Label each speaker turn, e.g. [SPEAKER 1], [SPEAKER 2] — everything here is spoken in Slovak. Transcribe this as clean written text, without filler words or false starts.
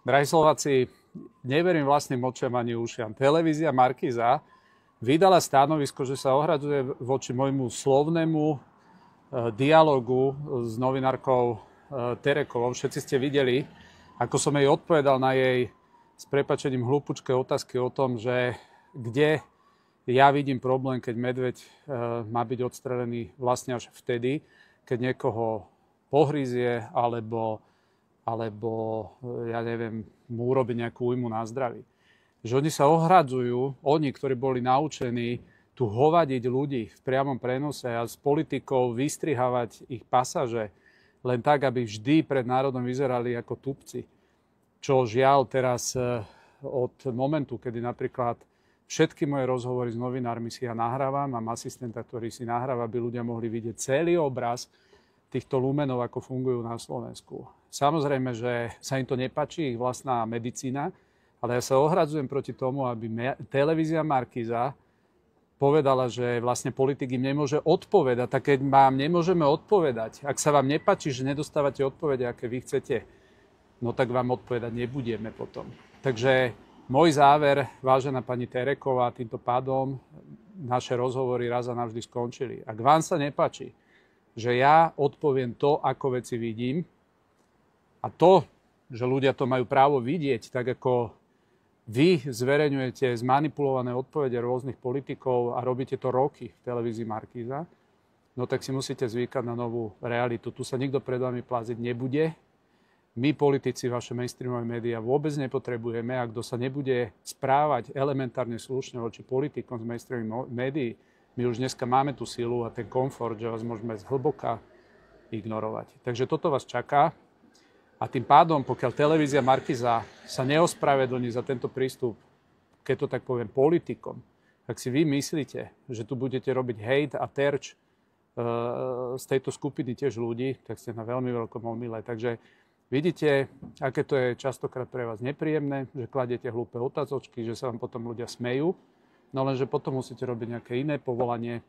[SPEAKER 1] Drahí Slováci, neverím vlastným očiam ani ušiam. Televízia Markíza vydala stanovisko, že sa ohradzuje voči môjmu slovnému dialogu s novinárkou Terekovou. Všetci ste videli, ako som jej odpovedal na jej s prepáčením hlúpučké otázky o tom, že kde ja vidím problém, keď medveď má byť odstrelený vlastne až vtedy, keď niekoho pohrízie alebo ja neviem, mu urobiť nejakú újmu na zdraví. Že oni sa ohradzujú, oni, ktorí boli naučení tu hovadiť ľudí v priamom prenose a s politikou vystrihávať ich pasaže, len tak, aby vždy pred národom vyzerali ako tupci. Čo žiaľ teraz od momentu, kedy napríklad všetky moje rozhovory s novinármi si ja nahrávam, mám asistenta, ktorý si nahráva, aby ľudia mohli vidieť celý obraz týchto lumenov, ako fungujú na Slovensku. Samozrejme, že sa im to nepáči, ich vlastná medicína, ale ja sa ohradzujem proti tomu, aby televízia Markíza povedala, že vlastne politik im nemôže odpovedať. Tak keď vám nemôžeme odpovedať, ak sa vám nepáči, že nedostávate odpovede, aké vy chcete, no tak vám odpovedať nebudeme potom. Takže môj záver, vážená pani Tereková, týmto pádom naše rozhovory raz a navždy skončili. Ak vám sa nepáči, že ja odpoviem to, ako veci vidím, a to, že ľudia to majú právo vidieť, tak ako vy zverejňujete zmanipulované odpovede rôznych politikov a robíte to roky v televízii Markíza, no tak si musíte zvykať na novú realitu. Tu sa nikto pred vami pláziť nebude. My, politici, vaše mainstreamové médiá vôbec nepotrebujeme. A kto sa nebude správať elementárne slušne voči politikom z mainstreamových médií, my už dneska máme tú silu a ten komfort, že vás môžeme zhlboka ignorovať. Takže toto vás čaká. A tým pádom, pokiaľ televízia Markíza sa neospravedlní za tento prístup, keď to tak poviem, politikom, ak si vy myslíte, že tu budete robiť hejt a terč z tejto skupiny tiež ľudí, tak ste na veľmi veľkom omyle. Takže vidíte, aké to je častokrát pre vás nepríjemné, že kladiete hlúpe otázočky, že sa vám potom ľudia smejú, no lenže potom musíte robiť nejaké iné povolanie,